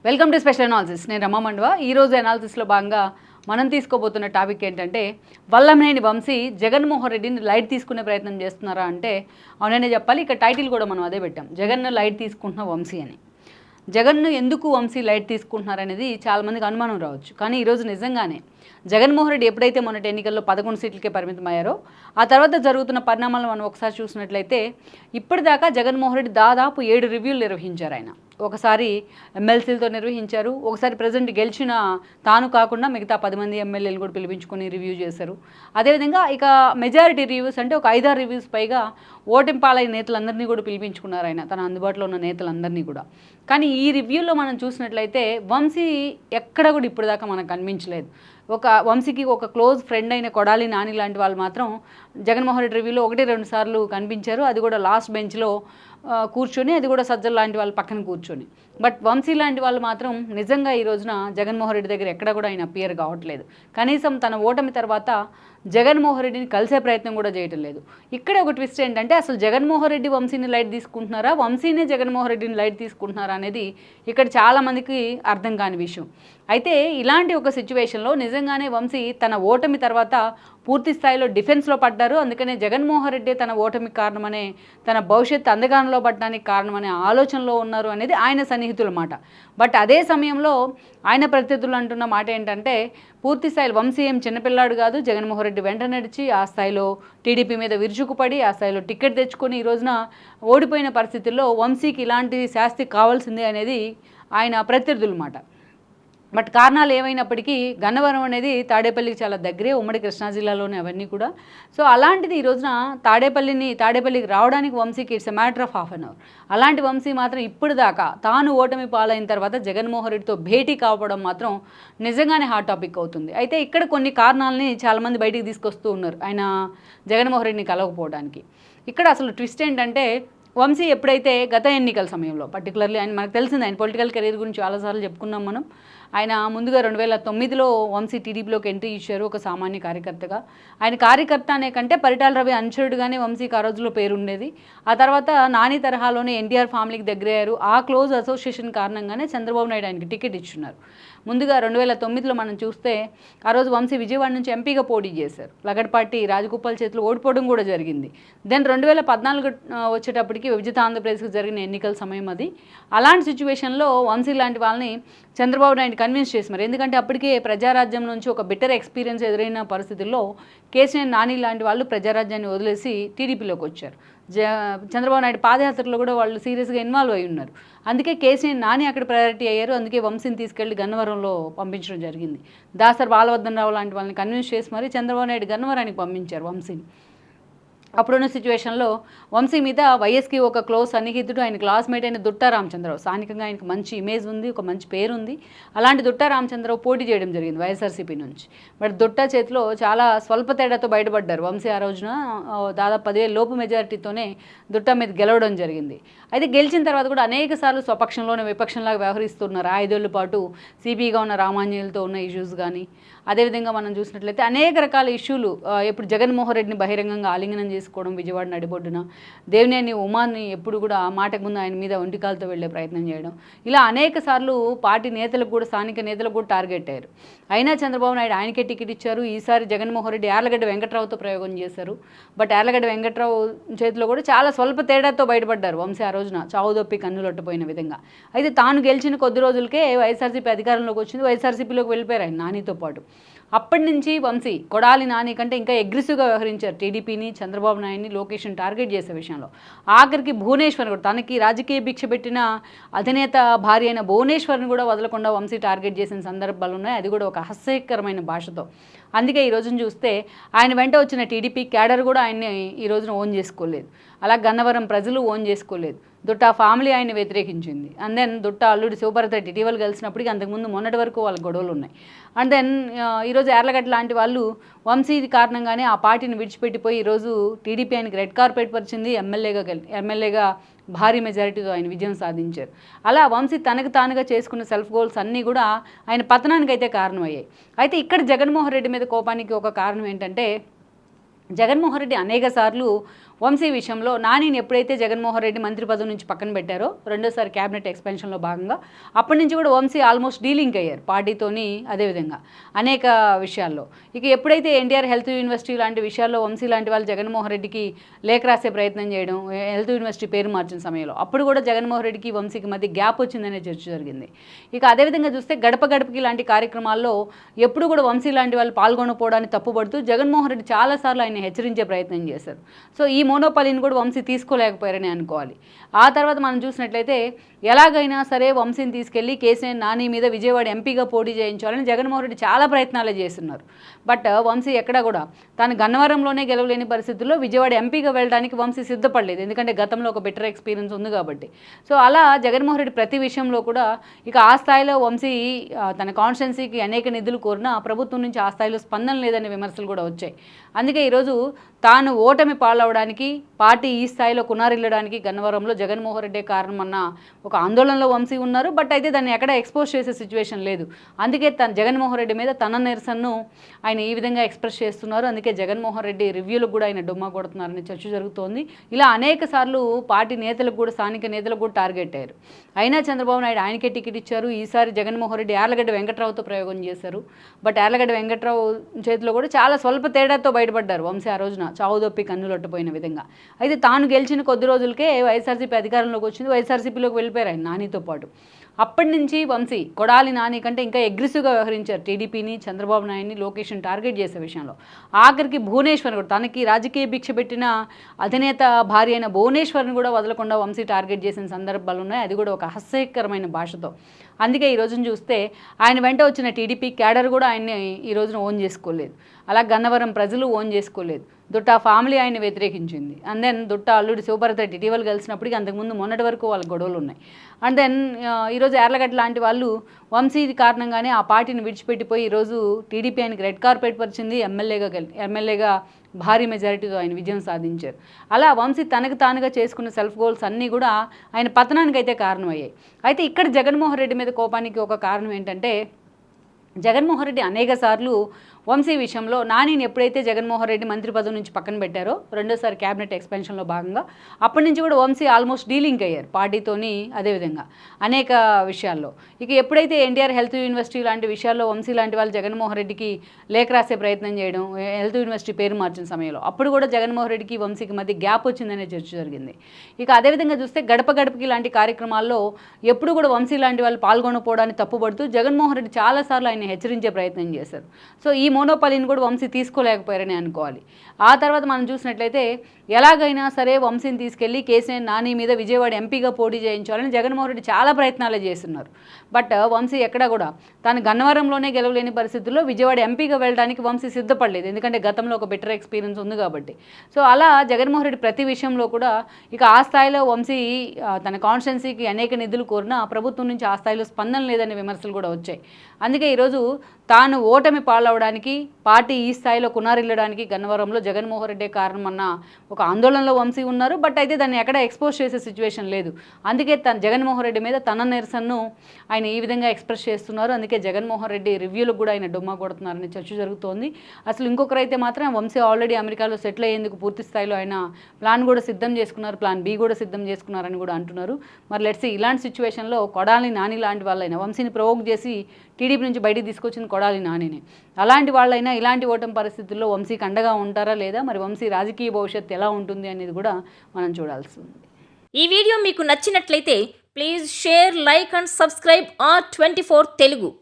Welcome to special analysis. నేను రమా మండవ. ఈరోజు అనాలిసిస్లో భాగంగా మనం తీసుకోబోతున్న టాపిక్ ఏంటంటే, వల్లభనేని వంశీ జగన్మోహన్ రెడ్డిని లైట్ తీసుకునే ప్రయత్నం చేస్తున్నారా అంటే అవుననే చెప్పాలి. ఇక టైటిల్ కూడా మనం అదే పెట్టాం, జగన్ను లైట్ తీసుకుంటున్న వంశీ అని. జగన్ను ఎందుకు వంశీ లైట్ తీసుకుంటున్నారనేది చాలామందికి అనుమానం రావచ్చు. కానీ ఈరోజు నిజంగానే జగన్మోహన్ రెడ్డి ఎప్పుడైతే మొన్నటి ఎన్నికల్లో 11 సీట్లకే పరిమితమయ్యారో ఆ తర్వాత జరుగుతున్న పరిణామాలను మనం ఒకసారి చూసినట్లయితే ఇప్పటిదాకా జగన్మోహన్ రెడ్డి దాదాపు 7 రివ్యూలు నిర్వహించారు. ఆయన ఒకసారి ఎమ్మెల్సీలతో నిర్వహించారు, ఒకసారి ప్రజెంట్ గెలిచిన తాను కాకుండా మిగతా 10 మంది ఎమ్మెల్యేలు కూడా పిలిపించుకొని రివ్యూ చేశారు. అదేవిధంగా ఇక మెజారిటీ రివ్యూస్ అంటే ఒక 5-6 రివ్యూస్ పైగా ఓటమి పాలైన నేతలందరినీ కూడా పిలిపించుకున్నారు ఆయన, తన అందుబాటులో ఉన్న నేతలందరినీ కూడా. కానీ ఈ రివ్యూలో మనం చూసినట్లయితే వంశీ ఎక్కడ కూడా ఇప్పటిదాకా మనకు కనిపించలేదు. వంశీకి ఒక క్లోజ్ ఫ్రెండ్ అయిన కొడాలి నాని లాంటి వాళ్ళు మాత్రం జగన్మోహన్ రెడ్డి రివ్యూలో 1-2 సార్లు కనిపించారు. అది కూడా లాస్ట్ బెంచ్లో కూర్చొని, అది కూడా సజ్జల లాంటి వాళ్ళ పక్కన కూర్చొని. బట్ వంశీ లాంటి వాళ్ళు మాత్రం నిజంగా ఈ రోజున జగన్మోహన్ రెడ్డి దగ్గర ఎక్కడ కూడా ఆయన అపియర్ కావట్లేదు. కనీసం తన ఓటమి తర్వాత జగన్మోహన్ రెడ్డిని కలిసే ప్రయత్నం కూడా చేయటం లేదు. ఇక్కడే ఒక ట్విస్ట్ ఏంటంటే, అసలు జగన్మోహన్ రెడ్డి వంశీని లైట్ తీసుకుంటున్నారా, వంశీనే జగన్మోహన్ రెడ్డిని లైట్ తీసుకుంటున్నారా అనేది ఇక్కడ చాలామందికి అర్థం కాని విషయం. అయితే ఇలాంటి ఒక సిచ్యువేషన్లో నిజంగానే వంశీ తన ఓటమి తర్వాత పూర్తి స్థాయిలో డిఫెన్స్లో పడ్డారు. అందుకనే జగన్మోహన్ రెడ్డి తన ఓటమికి కారణమనే, తన భవిష్యత్తు అందగానంలో పడడానికి కారణమనే ఆలోచనలో ఉన్నారు అనేది ఆయన సన్నిహితుల మాట. బట్ అదే సమయంలో ఆయన ప్రత్యర్థులు అంటున్న మాట ఏంటంటే, పూర్తి స్థాయిలో వంశీ ఏం చిన్నపిల్లాడు కాదు, జగన్మోహన్ రెడ్డి వెంట నడిచి ఆ స్థాయిలో టీడీపీ మీద విరుచుకుపడి ఆ స్థాయిలో టికెట్ తెచ్చుకొని ఈ రోజున ఓడిపోయిన పరిస్థితుల్లో వంశీకి ఇలాంటి శాస్తి కావాల్సిందే అనేది ఆయన ప్రత్యర్థుల మాట. బట్ కారణాలు ఏమైనప్పటికీ గన్నవరం అనేది తాడేపల్లికి చాలా దగ్గరే, ఉమ్మడి కృష్ణా జిల్లాలోనే అవన్నీ కూడా. సో అలాంటిది ఈ రోజున తాడేపల్లికి రావడానికి వంశీకి it's a matter of half an hour. అలాంటి వంశీ మాత్రం ఇప్పటిదాకా తాను ఓటమి పాలైన తర్వాత జగన్మోహన్ రెడ్డితో భేటీ కావడం మాత్రం నిజంగానే హాట్ టాపిక్ అవుతుంది. అయితే ఇక్కడ కొన్ని కారణాలని చాలామంది బయటికి తీసుకొస్తూ ఉన్నారు ఆయన జగన్మోహన్ రెడ్డిని కలవకపోవడానికి. ఇక్కడ అసలు ట్విస్ట్ ఏంటంటే, వంశీ ఎప్పుడైతే గత ఎన్నికల సమయంలో పర్టికులర్లీ ఆయన మనకు తెలిసింది, ఆయన పొలిటికల్ కెరీర్ గురించి చాలాసార్లు చెప్పుకున్నాం మనం. ఆయన ముందుగా 2009లో వంశీ టీడీపీలోకి ఎంట్రీ ఇచ్చారు ఒక సామాన్య కార్యకర్తగా. ఆయన కార్యకర్త అనే కంటే పరిటాల రవి అనుచరుడుగానే వంశీకి ఆ రోజుల్లో పేరుండేది. ఆ తర్వాత నాని తరహాలోనే ఎన్టీఆర్ ఫ్యామిలీకి దగ్గరయ్యారు. ఆ క్లోజ్ అసోసియేషన్ కారణంగానే చంద్రబాబు నాయుడు ఆయనకి టికెట్ ఇచ్చున్నారు. ముందుగా 2009లో మనం చూస్తే ఆ రోజు వంశీ విజయవాడ నుంచి ఎంపీగా పోటీ చేశారు. లగడపాటి రాజగోపాల్ చేతిలో ఓడిపోవడం కూడా జరిగింది. దెన్ 2014 వచ్చేటప్పటికి విభజిత ఆంధ్రప్రదేశ్కి జరిగిన ఎన్నికల సమయం అది. అలాంటి సిచ్యువేషన్లో వంశీ లాంటి వాళ్ళని చంద్రబాబు నాయుడు కన్విన్స్ చేసినారు. ఎందుకంటే అప్పటికే ప్రజారాజ్యం నుంచి ఒక బెటర్ ఎక్స్పీరియన్స్ ఎదురైన పరిస్థితుల్లో కేసీఆర్ నాని లాంటి వాళ్ళు ప్రజారాజ్యాన్ని వదిలేసి టీడీపీలోకి వచ్చారు. చంద్రబాబు నాయుడు పాదయాత్రలో కూడా వాళ్ళు సీరియస్గా ఇన్వాల్వ్ అయి ఉన్నారు. అందుకే కేసీఆర్ నాని అక్కడ ప్రయారిటీ అయ్యారు. అందుకే వంశీని తీసుకెళ్లి గన్నవరంలో పంపించడం జరిగింది. దాసర్ బాలవర్ధన్ రావు లాంటి వాళ్ళని కన్విన్స్ చేసి మరి చంద్రబాబు నాయుడు గన్నవరానికి పంపించారు వంశీని. అప్పుడున్న సిచ్యువేషన్లో వంశీ మీద వైఎస్కి ఒక క్లోజ్ సన్నిహితుడు, ఆయన క్లాస్మేట్ అయిన దుట్టా రామచంద్రరావు, స్థానికంగా ఆయనకు మంచి ఇమేజ్ ఉంది, ఒక మంచి పేరు ఉంది. అలాంటి దుట్టా రామచంద్రరావు పోటీ చేయడం జరిగింది వైఎస్ఆర్సీపీ నుంచి. బట్ దుట్టా చేతిలో చాలా స్వల్ప తేడాతో బయటపడ్డారు వంశీ. ఆ రోజున దాదాపు 10,000 లోపు మెజారిటీతోనే దుట్టా మీద గెలవడం జరిగింది. అయితే గెలిచిన తర్వాత కూడా అనేక సార్లు స్వపక్షంలోనే విపక్షంలాగా వ్యవహరిస్తున్నారు. 5 ఏళ్ల పాటు సిపిగా ఉన్న రామాంజనేయులతో ఉన్న ఇష్యూస్ కానీ, అదేవిధంగా మనం చూసినట్లయితే అనేక రకాల ఇష్యూలు, ఇప్పుడు జగన్మోహన్ రెడ్డిని బహిరంగంగా ఆలింగనం చేసుకోవడం విజయవాడ నడిబొడ్డున, దేవినేని ఉమాని ఎప్పుడు కూడా మాటకు ముందు ఆయన మీద ఒంటికాలతో వెళ్లే ప్రయత్నం చేయడం, ఇలా అనేక సార్లు పార్టీ నేతలకు కూడా, స్థానిక నేతలకు కూడా టార్గెట్ అయ్యారు. అయినా చంద్రబాబు నాయుడు ఆయనకే టికెట్ ఇచ్చారు. ఈసారి జగన్మోహన్ రెడ్డి యార్లగడ్డ వెంకట్రావుతో ప్రయోగం చేశారు. బట్ యార్లగడ్డ వెంకట్రావు చేతిలో కూడా చాలా స్వల్ప తేడాతో బయటపడ్డారు వంశీ ఆ రోజున, చావుదొప్పి కన్నులొట్టపోయిన విధంగా. అయితే తాను గెలిచిన కొద్ది రోజులకే వైఎస్ఆర్సీపీ అధికారంలోకి వచ్చింది. వైఎస్ఆర్సీపీలోకి వెళ్ళిపోయారు ఆయన నానితో పాటు. అప్పటి నుంచి వంశీ కొడాలి నాని కంటే ఇంకా అగ్రెసివ్గా వ్యవహరించారు టీడీపీని, చంద్రబాబు నాయుడిని, లోకేష్ని టార్గెట్ చేసే విషయంలో. ఆఖరికి భువనేశ్వర్ కూడా, తనకి రాజకీయ భిక్ష పెట్టిన అధినేత భార్య అయిన భువనేశ్వర్ని కూడా వదలకుండా వంశీ టార్గెట్ చేసిన సందర్భాలు ఉన్నాయి. అది కూడా ఒక హాస్యకరమైన భాషతో. అందుకే ఈ రోజున చూస్తే ఆయన వెంట వచ్చిన టీడీపీ క్యాడర్ కూడా ఆయన్ని ఈ రోజున ఓన్ చేసుకోలేదు. అలా గన్నవరం ప్రజలు ఓన్ చేసుకోలేదు. దుట్టా ఫ్యామిలీ ఆయన్ని వ్యతిరేకించింది. అండ్ దెన్ దుట్టా అల్లుడి శివభరత్ రెడ్డి ఇటీవల కలిసినప్పటికీ అంతకుముందు మొన్నటి వరకు వాళ్ళ గొడవలు ఉన్నాయి. అండ్ దెన్ ఈరోజు యార్లగడ్డ లాంటి వాళ్ళు వంశీ కారణంగానే ఆ పార్టీని విడిచిపెట్టిపోయి ఈరోజు టీడీపీ ఆయనకి రెడ్ కార్పెట్ పరిచింది. ఎమ్మెల్యేగా భారీ మెజారిటీతో ఆయన విజయం సాధించారు. అలా వంశీ తనకు తానుగా చేసుకున్న సెల్ఫ్ గోల్స్ అన్నీ కూడా ఆయన పతనానికి అయితే కారణమయ్యాయి. అయితే ఇక్కడ జగన్మోహన్ రెడ్డి మీద కోపానికి ఒక కారణం ఏంటంటే, జగన్మోహన్ రెడ్డి అనేక సార్లు వంశీ విషయంలో నానిని ఎప్పుడైతే జగన్మోహన్ రెడ్డి మంత్రి పదవి నుంచి పక్కన పెట్టారో రెండోసారి క్యాబినెట్ ఎక్స్పెన్షన్లో భాగంగా అప్పటి నుంచి కూడా వంశీ ఆల్మోస్ట్ డీలింగ్ అయ్యారు పార్టీతోని. అదేవిధంగా అనేక విషయాల్లో ఇక ఎప్పుడైతే ఎన్టీఆర్ హెల్త్ యూనివర్సిటీ లాంటి విషయాల్లో వంశీ లాంటి వాళ్ళు జగన్మోహన్ రెడ్డికి లేఖ రాసే ప్రయత్నం చేయడం, హెల్త్ యూనివర్సిటీ పేరు మార్చిన సమయంలో అప్పుడు కూడా జగన్మోహన్ రెడ్డికి వంశీకి మధ్య గ్యాప్ వచ్చిందనే చర్చ జరిగింది. ఇక అదేవిధంగా చూస్తే గడప గడపకి లాంటి కార్యక్రమాల్లో ఎప్పుడు కూడా వంశీ లాంటి వాళ్ళు పాల్గొనకపోవడానికి తప్పుపడుతూ జగన్మోహన్ రెడ్డి చాలాసార్లు ఆయన హెచ్చరించే ప్రయత్నం చేశారు. సో ఈ మోనోపాలిని కూడా వంశీ తీసుకోలేకపోయారని అనుకోవాలి. ఆ తర్వాత మనం చూసినట్లయితే ఎలాగైనా సరే వంశీని తీసుకెళ్లి కేసీఆర్ నాని మీద విజయవాడ ఎంపీగా పోటీ చేయించాలని జగన్మోహన్ రెడ్డి చాలా ప్రయత్నాలు చేస్తున్నారు. బట్ వంశీ ఎక్కడా కూడా తాను గన్నవరంలోనే గెలవలేని పరిస్థితుల్లో విజయవాడ ఎంపీగా వెళ్ళడానికి వంశీ సిద్ధపడలేదు. ఎందుకంటే గతంలో ఒక బెటర్ ఎక్స్పీరియన్స్ ఉంది కాబట్టి. సో అలా జగన్మోహన్ రెడ్డి ప్రతి విషయంలో కూడా ఇక ఆ స్థాయిలో వంశీ తన కాన్స్టిట్యున్సీకి అనేక నిధులు కోరినా ప్రభుత్వం నుంచి ఆ స్థాయిలో స్పందన లేదనే విమర్శలు కూడా వచ్చాయి. అందుకే ఈరోజు తాను ఓటమి పాలవడానికి, పార్టీ ఈ స్థాయిలో కునారిల్లడానికి గన్నవరంలో జగన్మోహన్ రెడ్డే కారణం అన్న ఒక ఆందోళనలో వంశీ ఉన్నారు. బట్ అయితే దాన్ని ఎక్కడ ఎక్స్పోజ్ చేసే సిచ్యువేషన్ లేదు. అందుకే జగన్మోహన్ రెడ్డి మీద తన నిరసనను ఆయన ఈ విధంగా ఎక్స్ప్రెస్ చేస్తున్నారు. అందుకే జగన్మోహన్ రెడ్డి రివ్యూలకు కూడా ఆయన డుమ్మా కొడుతున్నారని చర్చ జరుగుతోంది. ఇలా అనేక సార్లు పార్టీ నేతలకు కూడా, స్థానిక నేతలకు కూడా టార్గెట్ అయ్యారు. అయినా చంద్రబాబు నాయుడు ఆయనకే టికెట్ ఇచ్చారు. ఈసారి జగన్మోహన్ రెడ్డి యార్లగడ్డ వెంకట్రావుతో ప్రయోగం చేశారు. బట్ యార్లగడ్డ వెంకట్రావు చేతిలో కూడా చాలా స్వల్ప తేడాతో బయటపడ్డారు వంశీ ఆ రోజున, చావుదొప్పి కన్నులొట్టపోయిన విధంగా. అయితే తాను గెలిచిన కొద్ది రోజులకే వైఎస్ఆర్సీపీ అధికారంలోకి వచ్చింది. వైఎస్ఆర్సీపీలోకి వెళ్ళిపోయారు ఆయన నానితో పాటు. అప్పటి నుంచి వంశీ కొడాలి నాని కంటే ఇంకా అగ్రెసివ్గా వ్యవహరించారు టీడీపీని, చంద్రబాబు నాయుడిని, లోకేష్ని టార్గెట్ చేసే విషయంలో. ఆఖరికి భువనేశ్వర్ కూడా తనకి రాజకీయ భిక్ష పెట్టిన అధినేత భార్య అయిన భువనేశ్వర్ని కూడా వదలకుండా వంశీ టార్గెట్ చేసిన సందర్భాలు ఉన్నాయి. అది కూడా ఒక హాస్యకరమైన భాషతో. అందుకే ఈ రోజున చూస్తే ఆయన వెంట వచ్చిన టీడీపీ క్యాడర్ కూడా ఆయన్ని ఈ రోజున ఓన్ చేసుకోలేదు. అలా గన్నవరం ప్రజలు ఓన్ చేసుకోలేదు. దుట్టా ఫ్యామిలీ ఆయన్ని వ్యతిరేకించింది. అండ్ దెన్ దుట్టా అల్లుడి శివభరత్ రెడ్డి ఇటీవల కలిసినప్పటికీ అంతకుముందు మొన్నటి వరకు వాళ్ళ గొడవలు ఉన్నాయి. అండ్ దెన్ ఈరోజు యార్లగడ్డ లాంటి వాళ్ళు వంశీ కారణంగానే ఆ పార్టీని విడిచిపెట్టిపోయి ఈరోజు టీడీపీ ఆయనకి రెడ్ కార్పెట్ పరిచింది. ఎమ్మెల్యేగా భారీ మెజారిటీతో ఆయన విజయం సాధించారు. అలా వంశీ తనకు తానుగా చేసుకున్న సెల్ఫ్ గోల్స్ అన్నీ కూడా ఆయన పతనానికి అయితే కారణమయ్యాయి. అయితే ఇక్కడ జగన్మోహన్ రెడ్డి మీద కోపానికి ఒక కారణం ఏంటంటే, జగన్మోహన్ రెడ్డి అనేక సార్లు వంశీ విషయంలో నానిని ఎప్పుడైతే జగన్మోహన్ రెడ్డి మంత్రి పదవి నుంచి పక్కన పెట్టారో రెండోసారి క్యాబినెట్ ఎక్స్పెన్షన్లో భాగంగా అప్పటి నుంచి కూడా వంశీ ఆల్మోస్ట్ డీలింగ్ అయ్యారు పార్టీతోని. అదేవిధంగా అనేక విషయాల్లో ఇక ఎప్పుడైతే ఎన్టీఆర్ హెల్త్ యూనివర్సిటీ లాంటి విషయాల్లో వంశీ లాంటి వాళ్ళు జగన్మోహన్ రెడ్డికి లేఖ రాసే ప్రయత్నం చేయడం, హెల్త్ యూనివర్సిటీ పేరు మార్చిన సమయంలో అప్పుడు కూడా జగన్మోహన్ రెడ్డికి వంశీకి మధ్య గ్యాప్ వచ్చిందనే చర్చ జరిగింది. ఇక అదేవిధంగా చూస్తే గడప గడపకి లాంటి కార్యక్రమాల్లో ఎప్పుడు కూడా వంశీ లాంటి వాళ్ళు పాల్గొనకపోవడానికి తప్పుపడుతూ జగన్మోహన్ రెడ్డి చాలాసార్లు ఆయన హెచ్చరించే ప్రయత్నం చేశారు. సో ఈ మోనోపాలిని కూడా వంశీ తీసుకోలేకపోయారని అనుకోవాలి. ఆ తర్వాత మనం చూసినట్లయితే ఎలాగైనా సరే వంశీని తీసుకెళ్లి కేసీఆర్ నాని మీద విజయవాడ ఎంపీగా పోటీ చేయించాలని జగన్మోహన్ రెడ్డి చాలా ప్రయత్నాలు చేస్తున్నారు. బట్ వంశీ ఎక్కడా కూడా తాను గన్నవరంలోనే గెలవలేని పరిస్థితుల్లో విజయవాడ ఎంపీగా వెళ్ళడానికి వంశీ సిద్ధపడలేదు. ఎందుకంటే గతంలో ఒక బెటర్ ఎక్స్పీరియన్స్ ఉంది కాబట్టి. సో అలా జగన్మోహన్ రెడ్డి ప్రతి విషయంలో కూడా ఇక ఆ స్థాయిలో వంశీ తన కాన్స్టిట్యున్సీకి అనేక నిధులు కోరినా ప్రభుత్వం నుంచి ఆ స్థాయిలో స్పందన లేదనే విమర్శలు కూడా వచ్చాయి. అందుకే ఈరోజు తాను ఓటమి పాలవడానికి, పార్టీ ఈ స్థాయిలో కునారిల్లడానికి గన్నవరంలో జగన్మోహన్ రెడ్డే కారణం అన్న ఒక ఆందోళనలో వంశీ ఉన్నారు. బట్ అయితే దాన్ని ఎక్కడ ఎక్స్పోజ్ చేసే సిచ్యువేషన్ లేదు. అందుకే జగన్మోహన్ రెడ్డి మీద తన నిరసనను ఆయన ఈ విధంగా ఎక్స్ప్రెస్ చేస్తున్నారు. అందుకే జగన్మోహన్ రెడ్డి రివ్యూలకు కూడా ఆయన డుమ్మా కొడుతున్నారని చర్చ జరుగుతోంది. అసలు ఇంకొకరైతే మాత్రం వంశీ ఆల్రెడీ అమెరికాలో సెటిల్ అయ్యేందుకు పూర్తి స్థాయిలో ఆయన ప్లాన్ కూడా సిద్ధం చేసుకున్నారు, ప్లాన్ బి కూడా సిద్ధం చేసుకున్నారని కూడా అంటున్నారు. మరి లెట్స్ ఇలాంటి సిచ్యువేషన్లో కొడాలి నాని లాంటి వాళ్ళైనా వంశీని ప్రొవోక్ చేసి టీడీపీ నుంచి బయటికి తీసుకొచ్చింది కొడాలి నానిని. అలాంటి వాళ్ళైనా ఇలాంటి ఓటమి పరిస్థితుల్లో వంశీకి అండగా ఉంటారా లేదా, మరి వంశీ రాజకీయ భవిష్యత్తు ఎలా ఉంటుంది అనేది కూడా మనం చూడాల్సి ఉంది. ఈ వీడియో మీకు నచ్చినట్లయితే please share, like and subscribe R24 Telugu.